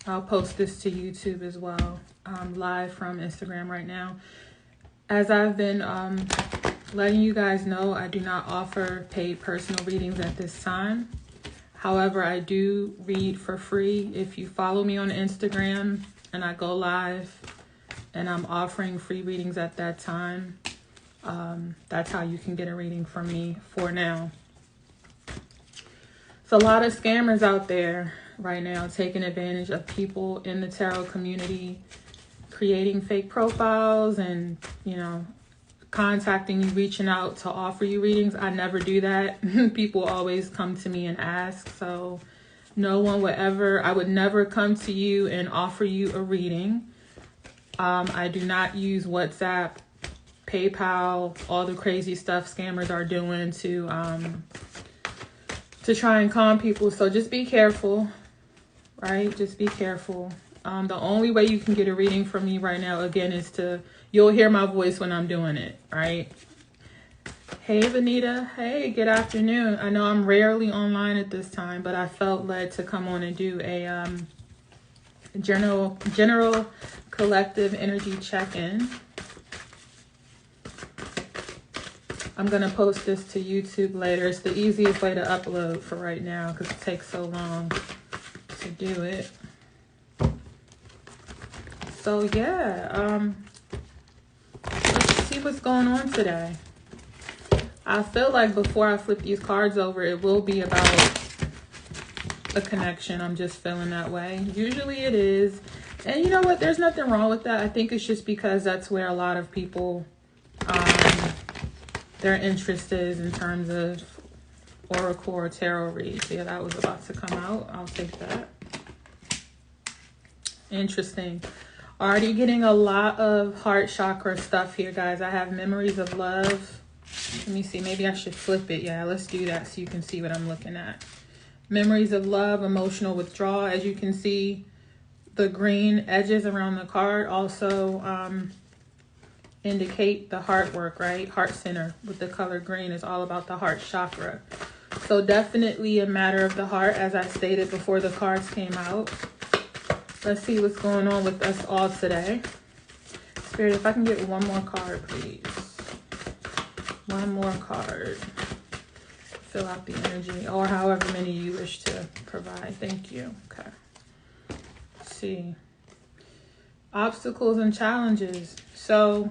I'll post this to YouTube as well. I'm live from Instagram right now. As I've been letting you guys know, I do not offer paid personal readings at this time. However, I do read for free. If you follow me on Instagram and I go live and I'm offering free readings at that time, that's how you can get a reading from me for now. It's a lot of scammers out there right now taking advantage of people in the tarot community, creating fake profiles and, contacting you, reaching out to offer you readings. I never do that. People always come to me and ask. So I would never come to you and offer you a reading. I do not use WhatsApp, PayPal, all the crazy stuff scammers are doing to try and con people. So just be careful, right? Just be careful. The only way you can get a reading from me right now, again, is you'll hear my voice when I'm doing it, right? Hey, Vanita. Hey, good afternoon. I know I'm rarely online at this time, but I felt led to come on and do a general collective energy check-in. I'm going to post this to YouTube later. It's the easiest way to upload for right now because it takes so long to do it. So yeah, let's see what's going on today. I feel like before I flip these cards over, it will be about a connection. I'm just feeling that way. Usually it is. And you know what? There's nothing wrong with that. I think it's just because that's where a lot of people, their interest is in terms of oracle or tarot reads. Yeah, that was about to come out. I'll take that. Interesting. Already getting a lot of heart chakra stuff here, guys. I have memories of love. Let me see. Maybe I should flip it. Yeah, let's do that so you can see what I'm looking at. Memories of love, emotional withdrawal. As you can see, the green edges around the card also indicate the heart work, right? Heart center with the color green is all about the heart chakra. So definitely a matter of the heart, as I stated before the cards came out. Let's see what's going on with us all today. Spirit, if I can get one more card, please. One more card. Fill out the energy, or however many you wish to provide. Thank you. Okay. Let's see. Obstacles and challenges. So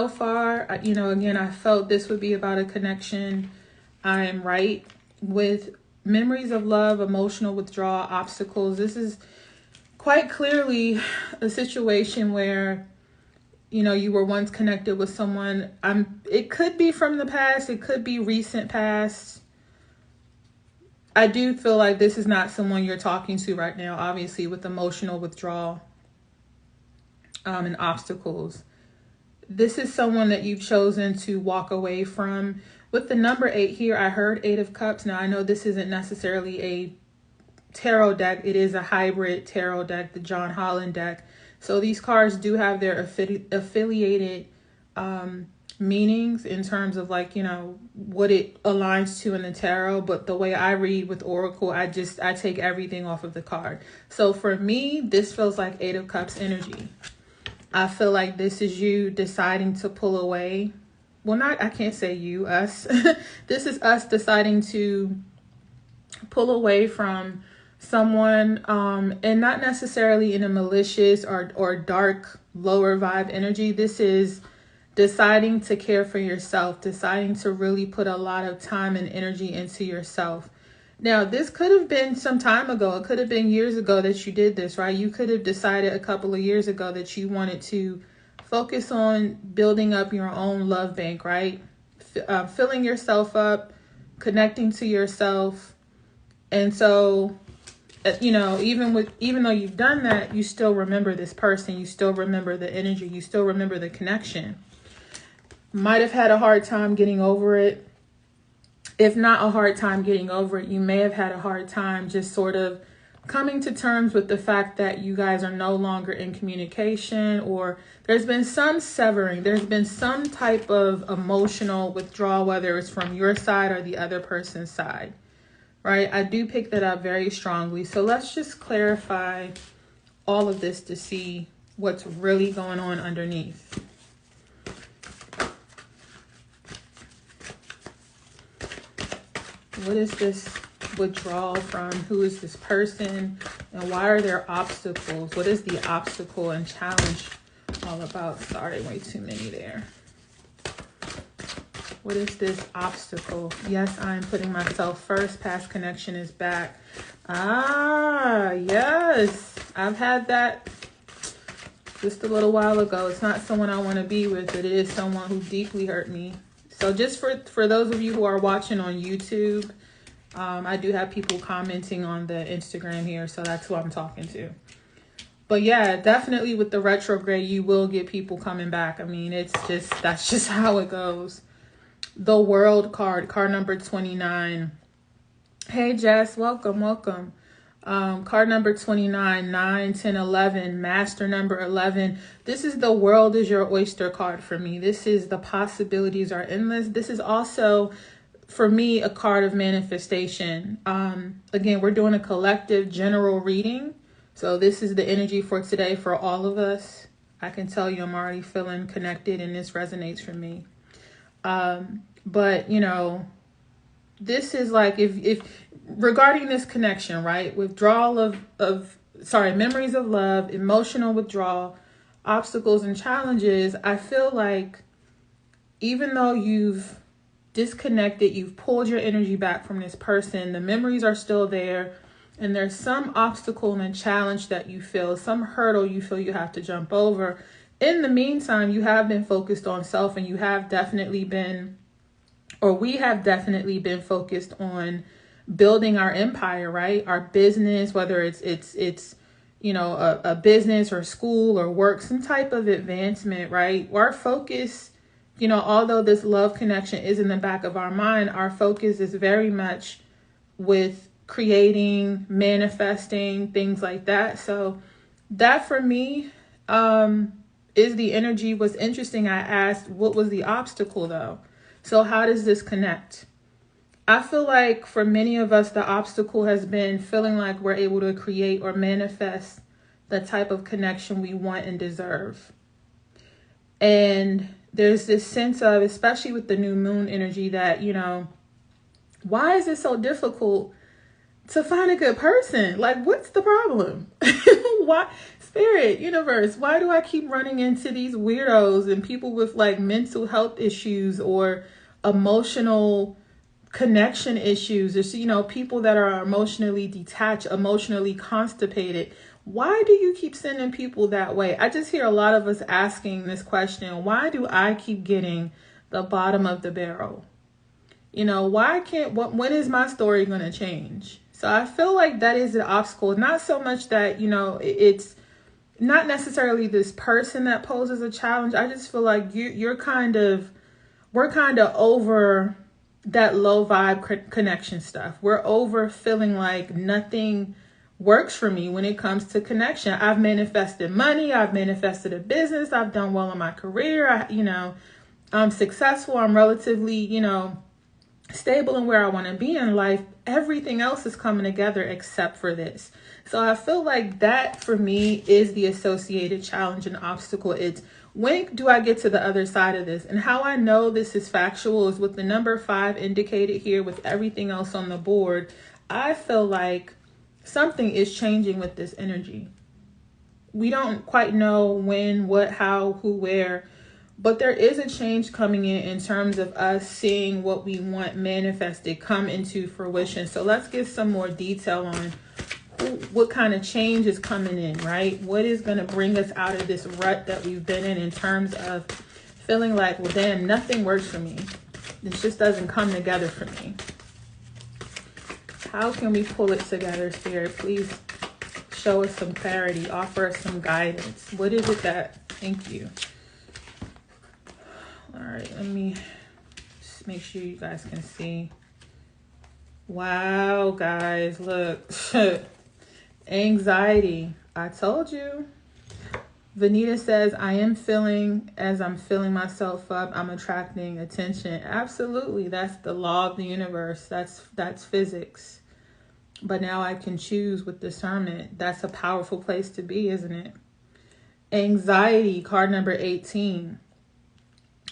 far, again, I felt this would be about a connection. I am right with memories of love, emotional withdrawal, obstacles. This is quite clearly a situation where, you were once connected with someone. It could be from the past. It could be recent past. I do feel like this is not someone you're talking to right now, obviously, with emotional withdrawal and obstacles. This is someone that you've chosen to walk away from. With the number 8 here, I heard 8 of Cups. Now, I know this isn't necessarily a tarot deck. It is a hybrid tarot deck, the John Holland deck. So these cards do have their affiliated meanings in terms of what it aligns to in the tarot. But the way I read with Oracle, I take everything off of the card. So for me, this feels like 8 of Cups energy. I feel like this is you deciding to pull away. Well, I can't say you, us. This is us deciding to pull away from someone, and not necessarily in a malicious or dark, lower vibe energy. This is deciding to care for yourself, deciding to really put a lot of time and energy into yourself. Now, this could have been some time ago. It could have been years ago that you did this, right? You could have decided a couple of years ago that you wanted to focus on building up your own love bank, right? Filling yourself up, connecting to yourself. And so, even though you've done that, you still remember this person. You still remember the energy. You still remember the connection. Might have had a hard time getting over it. If not a hard time getting over it, you may have had a hard time just sort of coming to terms with the fact that you guys are no longer in communication, or there's been some severing. There's been some type of emotional withdrawal, whether it's from your side or the other person's side. right? I do pick that up very strongly. So let's just clarify all of this to see what's really going on underneath. What is this withdrawal from? Who is this person? And why are there obstacles? What is the obstacle and challenge all about? Sorry, way too many there. What is this obstacle? Yes, I am putting myself first. Past connection is back. Ah, yes. I've had that just a little while ago. It's not someone I want to be with, but it is someone who deeply hurt me. So just for those of you who are watching on YouTube, I do have people commenting on the Instagram here, so that's who I'm talking to. But yeah, definitely with the retrograde, you will get people coming back. I mean, that's just how it goes. The World card number 29. Hey Jess, welcome. Card number 29, 9, 10, 11, master number 11. This is the world is your oyster card for me. This is the possibilities are endless. This is also, for me, a card of manifestation. Again, we're doing a collective general reading. So this is the energy for today for all of us. I can tell you I'm already feeling connected and this resonates for me. But you know, this is like if regarding this connection, right? Withdrawal memories of love, emotional withdrawal, obstacles and challenges. I feel like even though you've disconnected, you've pulled your energy back from this person, the memories are still there, and there's some obstacle and challenge that you feel, some hurdle you feel you have to jump over. In the meantime, you have been focused on self, and you have definitely been, or we have definitely been focused on building our empire, right? Our business, whether it's you know, a business or school or work, some type of advancement, right? Our focus, you know, although this love connection is in the back of our mind, our focus is very much with creating, manifesting, things like that. So that for me is the energy. What's interesting, I asked, what was the obstacle though? So how does this connect? I feel like for many of us, the obstacle has been feeling like we're able to create or manifest the type of connection we want and deserve. And there's this sense of, especially with the new moon energy, that, you know, why is it so difficult to find a good person? Like, what's the problem? Why, spirit, universe, why do I keep running into these weirdos and people with like mental health issues or emotional connection issues? There's, you know, people that are emotionally detached, emotionally constipated. Why do you keep sending people that way? I just hear a lot of us asking this question. Why do I keep getting the bottom of the barrel? You know, when is my story going to change? So I feel like that is an obstacle. Not so much that, you know, it's not necessarily this person that poses a challenge. I just feel like we're kind of over that low vibe connection stuff. We're over feeling like nothing works for me when it comes to connection. I've manifested money. I've manifested a business. I've done well in my career. I'm successful. I'm relatively, you know, stable in where I want to be in life. Everything else is coming together except for this. So I feel like that for me is the associated challenge and obstacle. It's when do I get to the other side of this? And how I know this is factual is with the number 5 indicated here with everything else on the board. I feel like something is changing with this energy. We don't quite know when, what, how, who, where, but there is a change coming in terms of us seeing what we want manifested come into fruition. So let's get some more detail on what kind of change is coming in, right? What is going to bring us out of this rut that we've been in terms of feeling like, well, damn, nothing works for me. This just doesn't come together for me. How can we pull it together, Spirit? Please show us some clarity, offer us some guidance. What is it that, thank you. All right, let me just make sure you guys can see. Wow, guys, look. Anxiety. I told you. Vanita says, I am feeling as I'm filling myself up, I'm attracting attention. Absolutely. That's the law of the universe. That's physics. but now I can choose with discernment. That's a powerful place to be, isn't it? Anxiety, card number 18.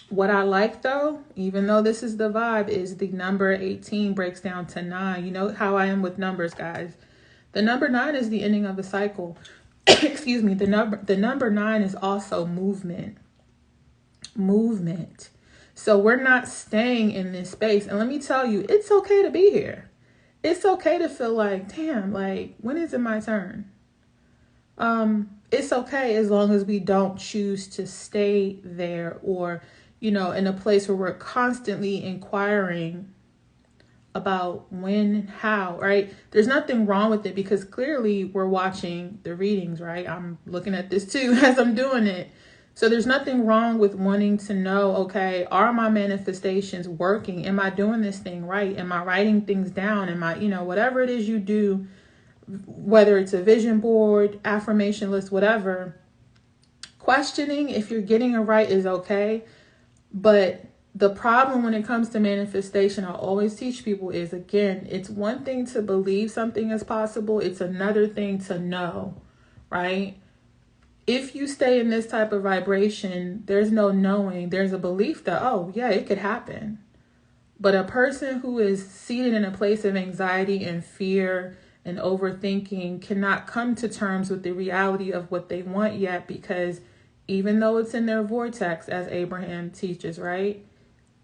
What I like though, even though this is the vibe, is the number 18 breaks down to 9. You know how I am with numbers, guys. The number 9 is the ending of a cycle. Excuse me. The number 9 is also movement. Movement. So we're not staying in this space. And let me tell you, it's okay to be here. It's okay to feel like, damn, like, when is it my turn? It's okay as long as we don't choose to stay there, or, you know, in a place where we're constantly inquiring about when, how, right? There's nothing wrong with it, because clearly we're watching the readings, right? I'm looking at this too as I'm doing it. So there's nothing wrong with wanting to know, okay, are my manifestations working? Am I doing this thing right? Am I writing things down? Am I, you know, whatever it is you do, whether it's a vision board, affirmation list, whatever, questioning if you're getting it right is okay. But the problem when it comes to manifestation, I always teach people is, again, it's one thing to believe something is possible. It's another thing to know, right? If you stay in this type of vibration, there's no knowing. There's a belief that, oh, yeah, it could happen. But a person who is seated in a place of anxiety and fear and overthinking cannot come to terms with the reality of what they want yet, because even though it's in their vortex, as Abraham teaches, right?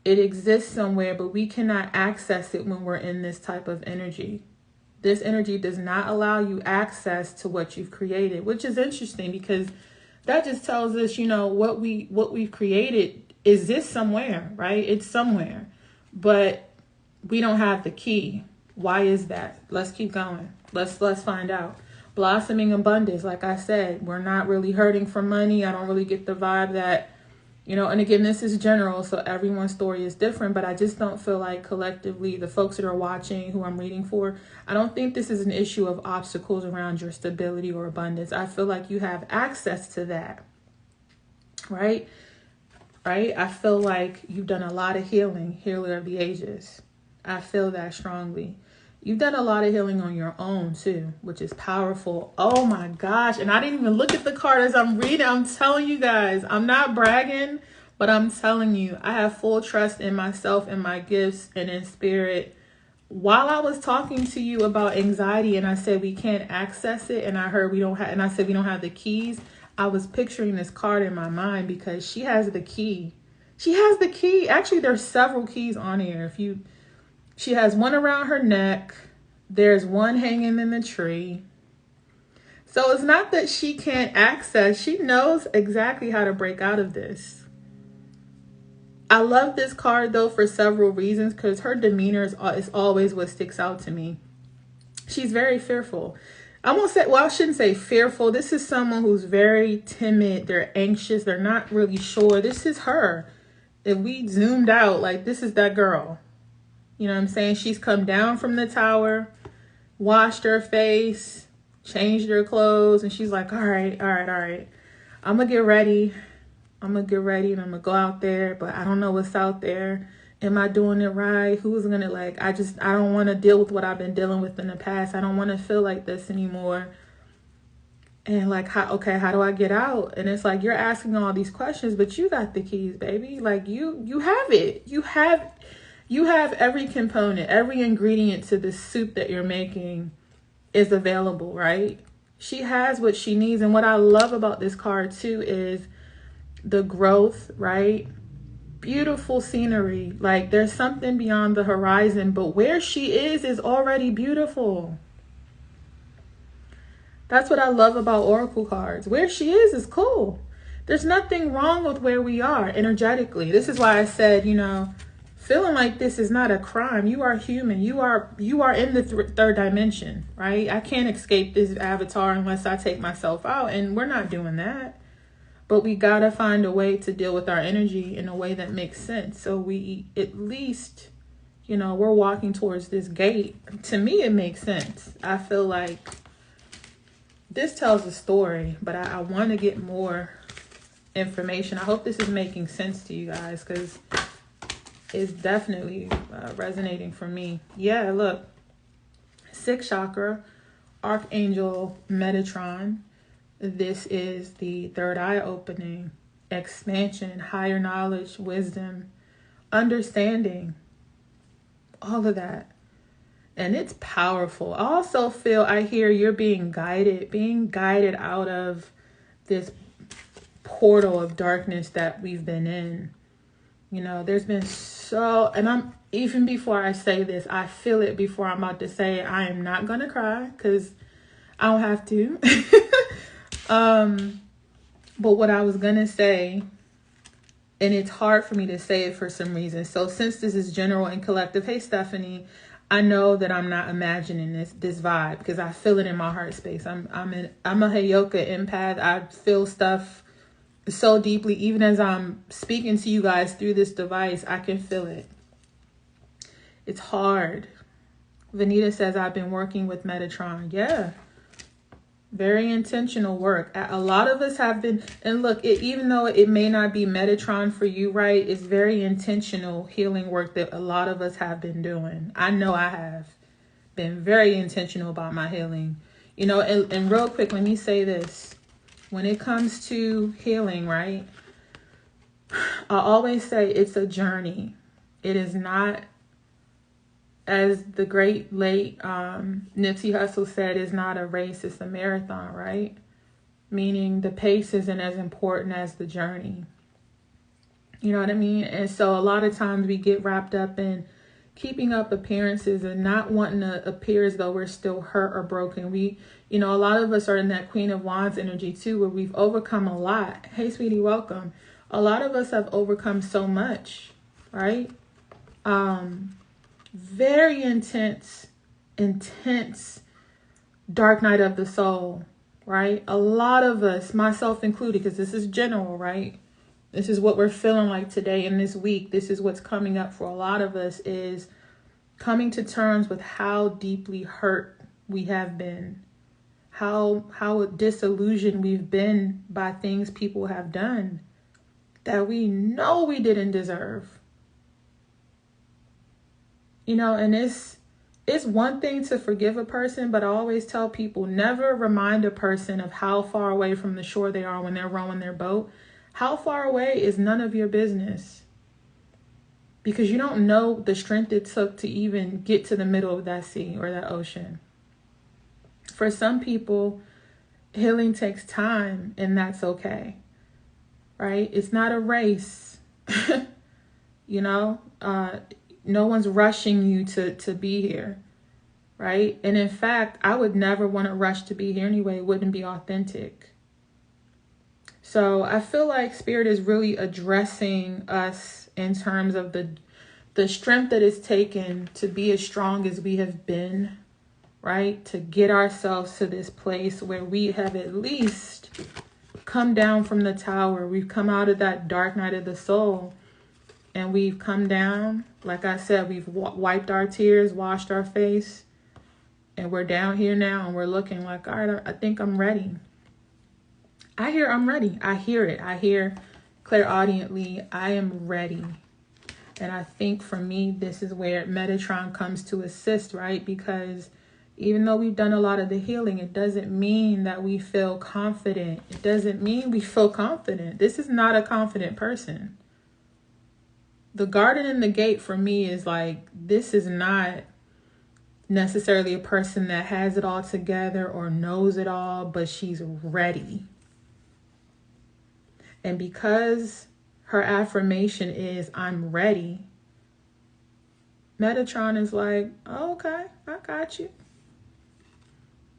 It exists somewhere, but we cannot access it when we're in this type of energy. This energy does not allow you access to what you've created, which is interesting, because that just tells us, you know, what we've created exists somewhere, right? It's somewhere, but we don't have the key. Why is that? Let's keep going. Let's find out. Blossoming abundance. Like I said, we're not really hurting for money. I don't really get the vibe that, you know, and again, this is general, so everyone's story is different, but I just don't feel like collectively, the folks that are watching, who I'm reading for, I don't think this is an issue of obstacles around your stability or abundance. I feel like you have access to that, right? Right? I feel like you've done a lot of healing, healer of the ages. I feel that strongly. You've done a lot of healing on your own too, which is powerful. Oh my gosh. And I didn't even look at the card as I'm reading. I'm telling you guys, I'm not bragging, but I'm telling you, I have full trust in myself and my gifts and in spirit. While I was talking to you about anxiety and I said we can't access it, and I heard we don't have, and I said we don't have the keys, I was picturing this card in my mind because she has the key. She has the key. Actually, there's several keys on here. She has one around her neck. There's one hanging in the tree. So it's not that she can't access. She knows exactly how to break out of this. I love this card, though, for several reasons, because her demeanor is always what sticks out to me. She's very fearful. I won't say, well, I shouldn't say fearful. This is someone who's very timid. They're anxious. They're not really sure. This is her. If we zoomed out, like, this is that girl. You know what I'm saying? She's come down from the tower, washed her face, changed her clothes, and she's like, all right. I'm going to get ready. And I'm going to go out there, but I don't know what's out there. Am I doing it right? Who's going to, like, I don't want to deal with what I've been dealing with in the past. I don't want to feel like this anymore. And like, how do I get out? And it's like, you're asking all these questions, but you got the keys, baby. Like, you have it. You have every component, every ingredient to the soup that you're making is available, right? She has what she needs. And what I love about this card too is the growth, right? Beautiful scenery. Like, there's something beyond the horizon, but where she is already beautiful. That's what I love about Oracle cards. Where she is cool. There's nothing wrong with where we are energetically. This is why I said, you know, feeling like this is not a crime. You are human. You are in the third dimension, right? I can't escape this avatar unless I take myself out, and we're not doing that. But we gotta find a way to deal with our energy in a way that makes sense. So we at least, you know, we're walking towards this gate. To me, it makes sense. I feel like this tells a story, but I want to get more information. I hope this is making sense to you guys, because it's definitely resonating for me. Yeah, look, Sixth chakra, Archangel Metatron. This is the third eye opening, expansion, higher knowledge, wisdom, understanding, all of that. And it's powerful. I also feel, I hear you're being guided out of this portal of darkness that we've been in. You know, there's been and even before I say this, I feel it before I'm about to say it. I am not going to cry because I don't have to. But what I was going to say, and it's hard for me to say it for some reason. So since this is general and collective, hey, Stephanie, I know that I'm not imagining this vibe because I feel it in my heart space. I'm a Heyoka empath. I feel stuff so deeply. Even as I'm speaking to you guys through this device, I can feel it. It's hard. Vanita says, I've been working with Metatron. Yeah. Very intentional work. A lot of us have been, and look, even though it may not be Metatron for you, right? It's very intentional healing work that a lot of us have been doing. I know I have been very intentional about my healing. You know, and real quick, let me say this. When it comes to healing, right? I always say it's a journey. It is not, as the great late Nipsey Hussle said, is not a race, it's a marathon, right? Meaning the pace isn't as important as the journey. You know what I mean? And so a lot of times we get wrapped up in keeping up appearances and not wanting to appear as though we're still hurt or broken. You know, a lot of us are in that Queen of Wands energy too, where we've overcome a lot. Hey, sweetie, welcome. A lot of us have overcome so much, right? Very intense dark night of the soul, right? A lot of us, myself included, because this is general, right? This is what we're feeling like today in this week. This is what's coming up for a lot of us, is coming to terms with how deeply hurt we have been, how disillusioned we've been by things people have done that we know we didn't deserve. You know, and it's one thing to forgive a person, but I always tell people, never remind a person of how far away from the shore they are when they're rowing their boat. How far away is none of your business, because you don't know the strength it took to even get to the middle of that sea or that ocean. For some people, healing takes time, and that's okay, right? It's not a race, you know. No one's rushing you to be here, right? And in fact, I would never want to rush to be here anyway. It wouldn't be authentic. So I feel like Spirit is really addressing us in terms of the strength that it's taken to be as strong as we have been, right? To get ourselves to this place where we have at least come down from the tower. We've come out of that dark night of the soul. And we've come down, like I said, we've wiped our tears, washed our face, and we're down here now, and we're looking like, all right, I think I'm ready. I hear I'm ready. I hear it. I hear clairaudiently, I am ready. And I think for me, this is where Metatron comes to assist, right? Because even though we've done a lot of the healing, it doesn't mean that we feel confident. It doesn't mean we feel confident. This is not a confident person. The garden and the gate for me is like, this is not necessarily a person that has it all together or knows it all, but she's ready. And because her affirmation is, I'm ready, Metatron is like, oh, okay, I got you.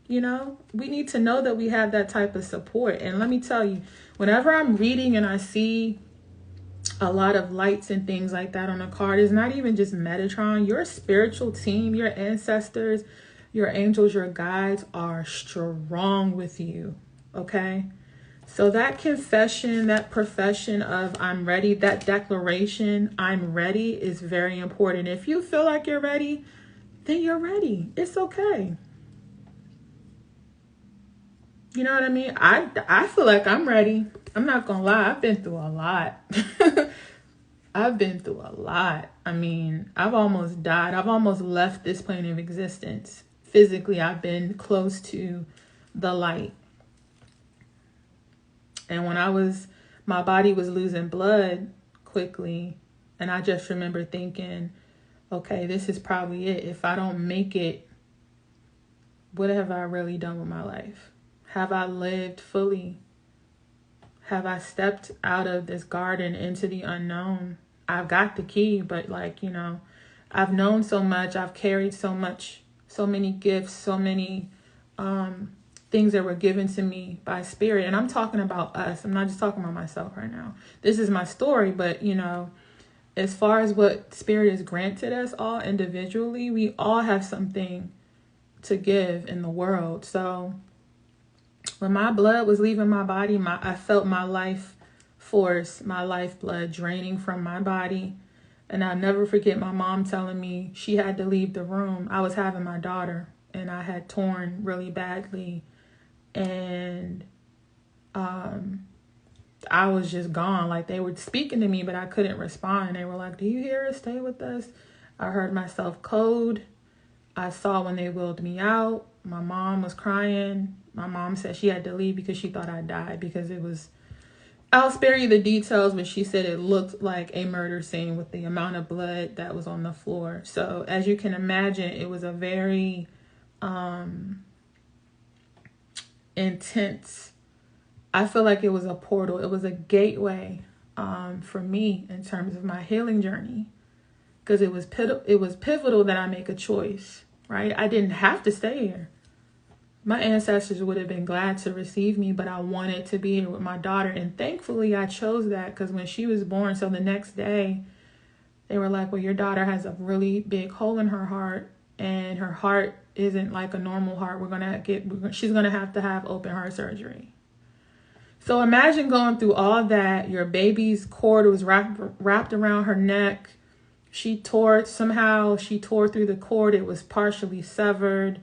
You know, we need to know that we have that type of support. And let me tell you, whenever I'm reading and I see a lot of lights and things like that on a card, is not even just Metatron. Your spiritual team, your ancestors, your angels, your guides are strong with you. Okay. So that confession, that profession of I'm ready, that declaration, I'm ready, is very important. If you feel like you're ready, then you're ready. It's okay. You know what I mean? I feel like I'm ready. I'm not gonna lie. I've been through a lot. I've been through a lot. I mean, I've almost died. I've almost left this plane of existence physically I've been close to the light. And when my body was losing blood quickly, and I just remember thinking, okay, this is probably it. If I don't make it, what have I really done with my life? Have I lived fully? Have I stepped out of this garden into the unknown? I've got the key, but I've known so much. I've carried so much, so many gifts, so many things that were given to me by spirit. And I'm talking about us. I'm not just talking about myself right now. This is my story, but as far as what spirit has granted us all individually, we all have something to give in the world. So when my blood was leaving my body, I felt my life force, my lifeblood draining from my body. And I'll never forget my mom telling me she had to leave the room. I was having my daughter, and I had torn really badly. And I was just gone. Like, they were speaking to me, but I couldn't respond. They were like, "Do you hear us? Stay with us." I heard myself code. I saw when they wheeled me out. My mom was crying. My mom said she had to leave because she thought I died, because I'll spare you the details, but she said it looked like a murder scene with the amount of blood that was on the floor. So as you can imagine, it was a very intense. I feel like it was a portal. It was a gateway for me in terms of my healing journey, because it was pivotal that I make a choice, right? I didn't have to stay here. My ancestors would have been glad to receive me, but I wanted to be here with my daughter. And thankfully I chose that, because when she was born, so the next day they were like, "Well, your daughter has a really big hole in her heart, and her heart isn't like a normal heart. She's going to have open heart surgery." So imagine going through all that. Your baby's cord was wrapped around her neck. She tore through the cord. It was partially severed.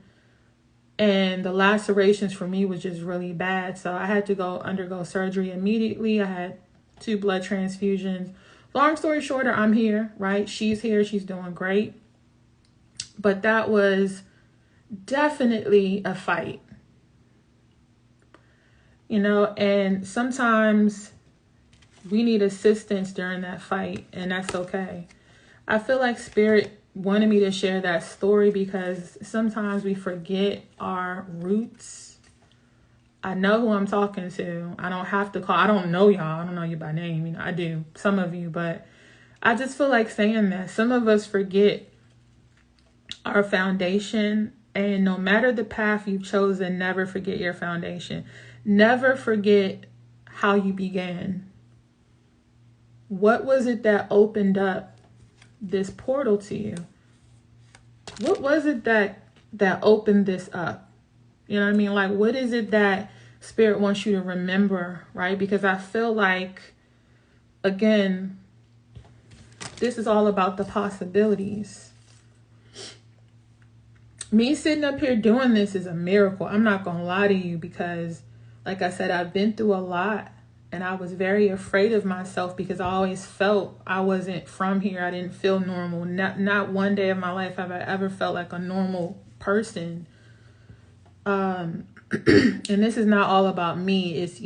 And the lacerations for me was just really bad. So I had to undergo surgery immediately. I had 2 blood transfusions. Long story shorter, I'm here, right? She's here. She's doing great. But that was definitely a fight. And sometimes we need assistance during that fight, and that's okay. I feel like spirit wanted me to share that story because sometimes we forget our roots. I know who I'm talking to. I don't know y'all. I don't know you by name. I do, some of you, but I just feel like saying that. Some of us forget our foundation, and no matter the path you've chosen, never forget your foundation. Never forget how you began. What was it that opened up this portal to you? What was it that opened this up? You know what I mean? Like, what is it that spirit wants you to remember, right? Because I feel like, again, this is all about the possibilities. Me sitting up here doing this is a miracle. I'm not going to lie to you, because like I said, I've been through a lot, and I was very afraid of myself because I always felt I wasn't from here. I didn't feel normal. Not one day of my life have I ever felt like a normal person. And this is not all about me. It's,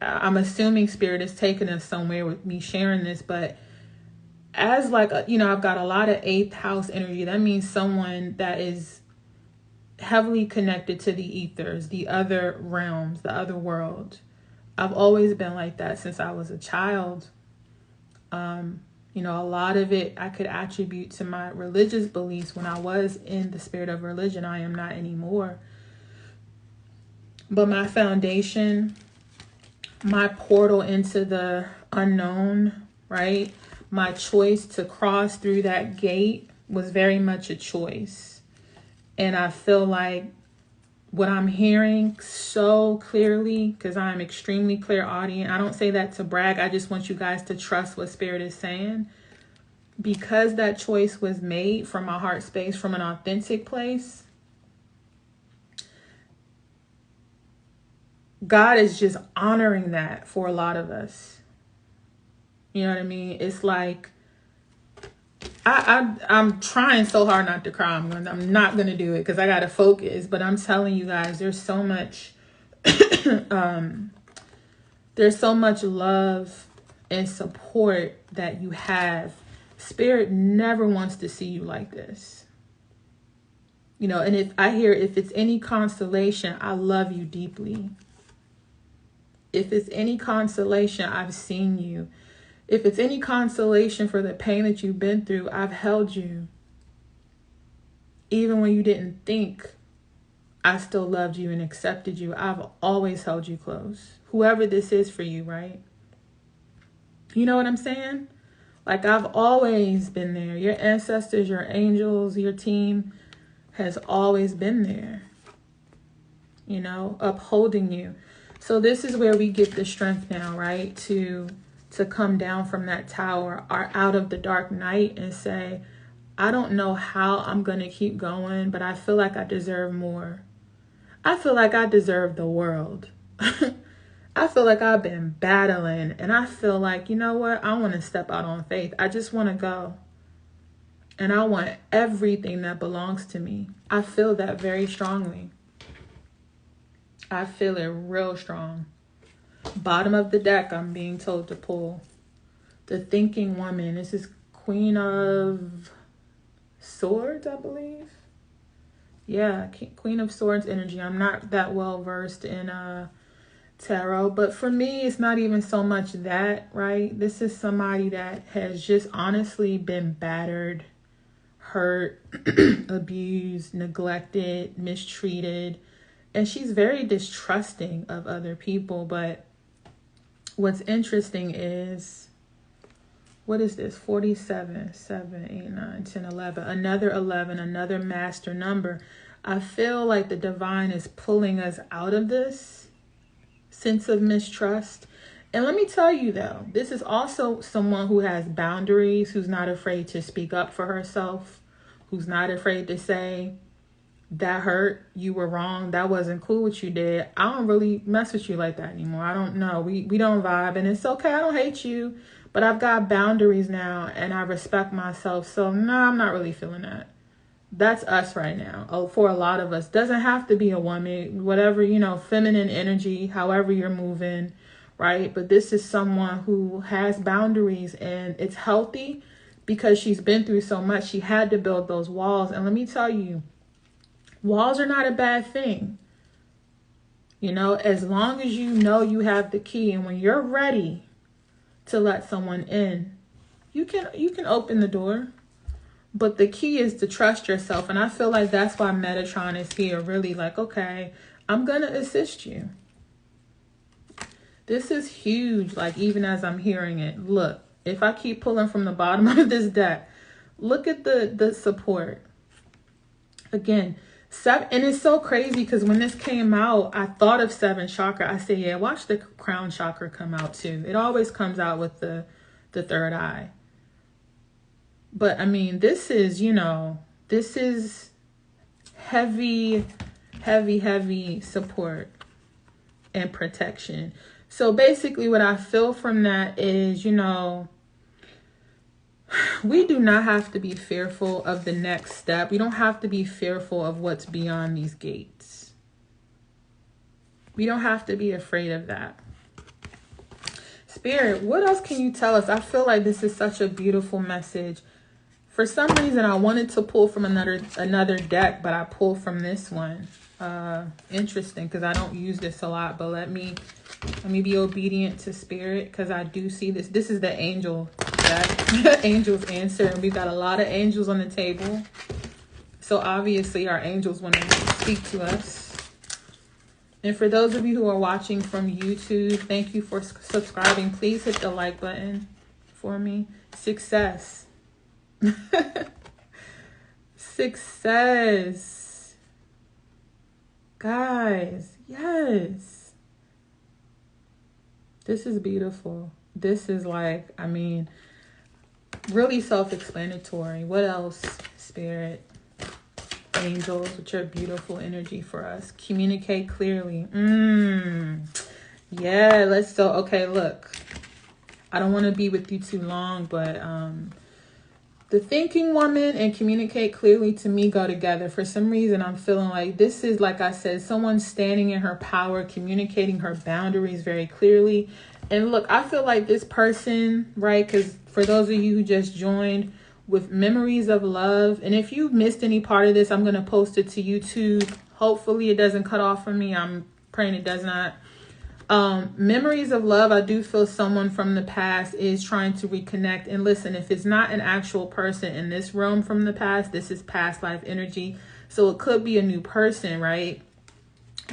I'm assuming spirit is taking us somewhere with me sharing this, but as like, I've got a lot of 8th house energy. That means someone that is heavily connected to the ethers, the other realms, the other world. I've always been like that since I was a child. A lot of it I could attribute to my religious beliefs when I was in the spirit of religion. I am not anymore. But my foundation, my portal into the unknown, right? My choice to cross through that gate was very much a choice. And I feel like what I'm hearing so clearly, because I'm extremely clairaudient. I don't say that to brag. I just want you guys to trust what spirit is saying. Because that choice was made from my heart space, from an authentic place, God is just honoring that for a lot of us. You know what I mean? It's like, I'm trying so hard not to cry. I'm not gonna do it because I gotta focus. But I'm telling you guys, there's so much, there's so much love and support that you have. Spirit never wants to see you like this. You know, and if it's any consolation, I love you deeply. If it's any consolation, I've seen you. If it's any consolation for the pain that you've been through, I've held you. Even when you didn't think, I still loved you and accepted you. I've always held you close. Whoever this is for you, right? You know what I'm saying? Like, I've always been there. Your ancestors, your angels, your team has always been there. You know, upholding you. So this is where we get the strength now, right? To come down from that tower or out of the dark night and say, I don't know how I'm going to keep going, but I feel like I deserve more. I feel like I deserve the world. I feel like I've been battling, and I feel like, you know what? I want to step out on faith. I just want to go. And I want everything that belongs to me. I feel that very strongly. I feel it real strong. Bottom of the deck, I'm being told to pull. The Thinking Woman. This is Queen of Swords, I believe. Yeah, Queen of Swords energy. I'm not that well versed in tarot, but for me, it's not even so much that, right? This is somebody that has just honestly been battered, hurt, abused, neglected, mistreated, and she's very distrusting of other people. But what's interesting is, what is this? 47, 7, 8, 9, 10, 11. Another 11, another master number. I feel like the divine is pulling us out of this sense of mistrust. And let me tell you, though, this is also someone who has boundaries, who's not afraid to speak up for herself, who's not afraid to say, that hurt, you were wrong, that wasn't cool what you did. I don't really mess with you like that anymore. I don't know. We don't vibe, and it's okay. I don't hate you, but I've got boundaries now, and I respect myself. So no, I'm not really feeling that. That's us right now. Oh, for a lot of us. Doesn't have to be a woman, whatever, you know, feminine energy, however you're moving, right? But this is someone who has boundaries, and it's healthy because she's been through so much. She had to build those walls. And let me tell you, walls are not a bad thing. You know, as long as you know you have the key, and when you're ready to let someone in, you can open the door. But the key is to trust yourself. And I feel like that's why Metatron is here, really like, okay, I'm going to assist you. This is huge. Like, even as I'm hearing it, look, if I keep pulling from the bottom of this deck, look at the support. Again, and it's so crazy because when this came out, I thought of 7th chakra. I said, yeah, watch the crown chakra come out too. It always comes out with the third eye. But I mean, this is, you know, this is heavy, heavy, heavy support and protection. So basically what I feel from that is, you know, we do not have to be fearful of the next step. We don't have to be fearful of what's beyond these gates. We don't have to be afraid of that. Spirit, what else can you tell us? I feel like this is such a beautiful message. For some reason, I wanted to pull from another deck, but I pulled from this one. Interesting, because I don't use this a lot. But let me be obedient to Spirit, because I do see this. This is the angel deck. Angels answer, and we've got a lot of angels on the table. So obviously, our angels want to speak to us. And for those of you who are watching from YouTube, thank you for subscribing. Please hit the like button for me. Success. Success. Guys, yes. This is beautiful. This is like, I mean, really self-explanatory. What else, Spirit? Angels, with your beautiful energy for us. Communicate clearly. Yeah, let's go. Okay, look. I don't want to be with you too long, but The thinking woman and communicate clearly to me go together. For some reason, I'm feeling like this is, like I said, someone standing in her power, communicating her boundaries very clearly. And look, I feel like this person, right? Because for those of you who just joined, with memories of love. And if you missed any part of this, I'm going to post it to YouTube. Hopefully it doesn't cut off for me. I'm praying it does not. Memories of love, I do feel someone from the past is trying to reconnect. And listen, if it's not an actual person in this realm from the past, this is past life energy. So it could be a new person, right?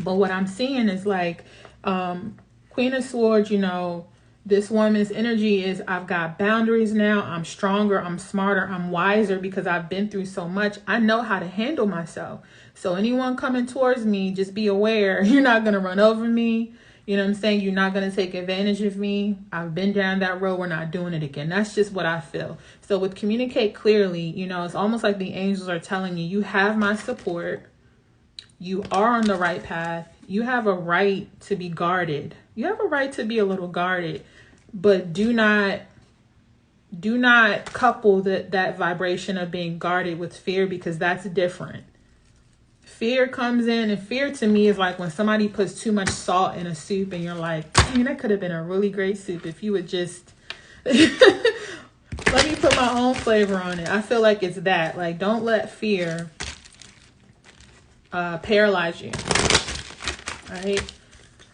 But what I'm seeing is like Queen of Swords, you know, this woman's energy is I've got boundaries now. I'm stronger. I'm smarter. I'm wiser because I've been through so much. I know how to handle myself. So anyone coming towards me, just be aware. You're not going to run over me. You know what I'm saying? You're not going to take advantage of me. I've been down that road. We're not doing it again. That's just what I feel. So with communicate clearly, you know, it's almost like the angels are telling you, you have my support. You are on the right path. You have a right to be guarded. You have a right to be a little guarded, but do not couple that vibration of being guarded with fear, because that's different. Fear comes in, and fear to me is like when somebody puts too much salt in a soup and you're like, dang, that could have been a really great soup if you would just let me put my own flavor on it. I feel like it's that. Like, don't let fear paralyze you. All right.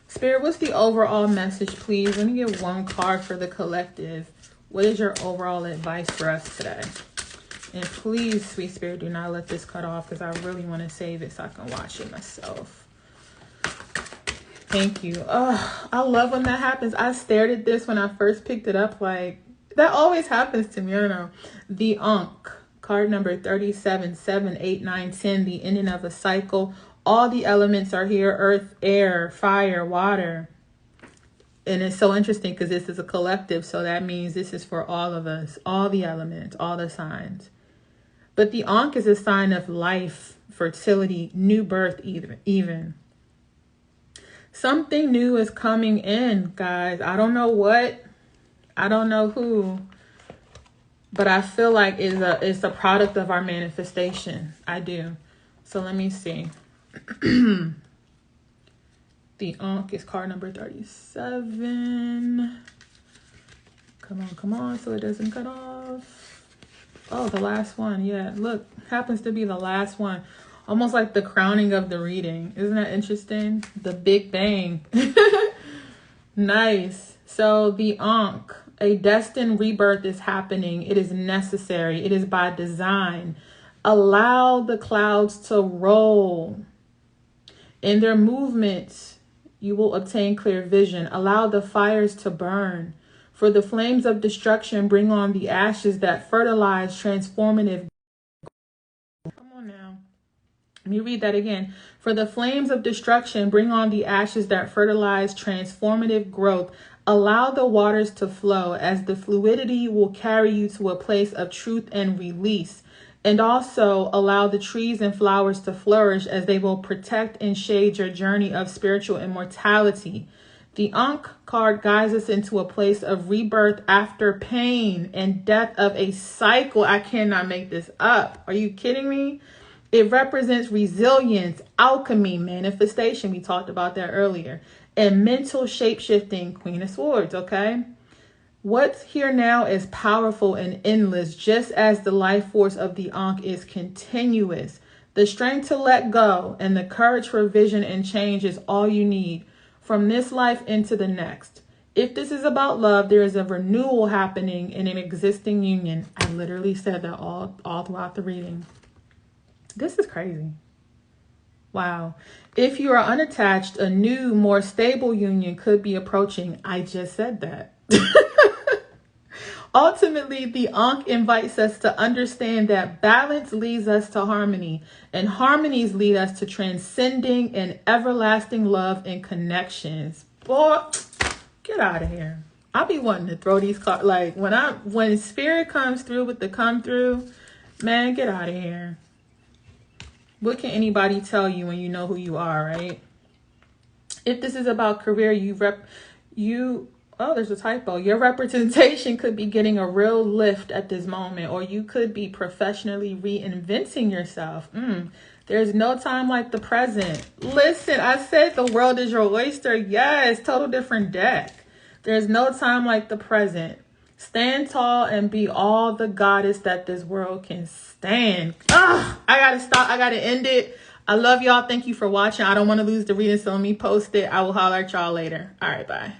Spirit, what's the overall message, please? Let me get one card for the collective. What is your overall advice for us today? And please, sweet spirit, do not let this cut off, because I really want to save it so I can watch it myself. Thank you. Oh, I love when that happens. I stared at this when I first picked it up. Like, that always happens to me. I don't know. The Ankh, card number 37, 7, 8, 9, 10, the ending of a cycle. All the elements are here: earth, air, fire, water. And it's so interesting because this is a collective. So that means this is for all of us, all the elements, all the signs. But the Ankh is a sign of life, fertility, new birth, even. Something new is coming in, guys. I don't know what. I don't know who. But I feel like it's a product of our manifestation. I do. So let me see. The Ankh is card number 37. Come on, so it doesn't cut off. Oh, the last one. Yeah, look, happens to be the last one. Almost like the crowning of the reading. Isn't that interesting? The Big Bang. Nice. So the Ankh, a destined rebirth is happening. It is necessary. It is by design. Allow the clouds to roll. In their movements, you will obtain clear vision. Allow the fires to burn. For the flames of destruction bring on the ashes that fertilize transformative. Come on now. Let me read that again. For the flames of destruction bring on the ashes that fertilize transformative growth. Allow the waters to flow, as the fluidity will carry you to a place of truth and release. And also allow the trees and flowers to flourish, as they will protect and shade your journey of spiritual immortality. The Ankh card guides us into a place of rebirth after pain and death of a cycle. I cannot make this up. Are you kidding me? It represents resilience, alchemy, manifestation. We talked about that earlier. And mental shape-shifting, Queen of Swords, okay? What's here now is powerful and endless, just as the life force of the Ankh is continuous. The strength to let go and the courage for vision and change is all you need from this life into the next. If this is about love, there is a renewal happening in an existing union. I literally said that all throughout the reading. This is crazy. Wow. If you are unattached, a new, more stable union could be approaching. I just said that. Ultimately, the Ankh invites us to understand that balance leads us to harmony, and harmonies lead us to transcending and everlasting love and connections. Boy, get out of here. I'll be wanting to throw these cards. Like, when spirit comes through with the come through, man, get out of here. What can anybody tell you when you know who you are, right? If this is about career, you Oh, there's a typo. Your representation could be getting a real lift at this moment, or you could be professionally reinventing yourself. There's no time like the present. Listen, I said the world is your oyster. Yes, total different deck. There's no time like the present. Stand tall and be all the goddess that this world can stand. I gotta stop. I gotta end it. I love y'all. Thank you for watching. I don't want to lose the reading, so let me post it. I will holler at y'all later. All right, bye.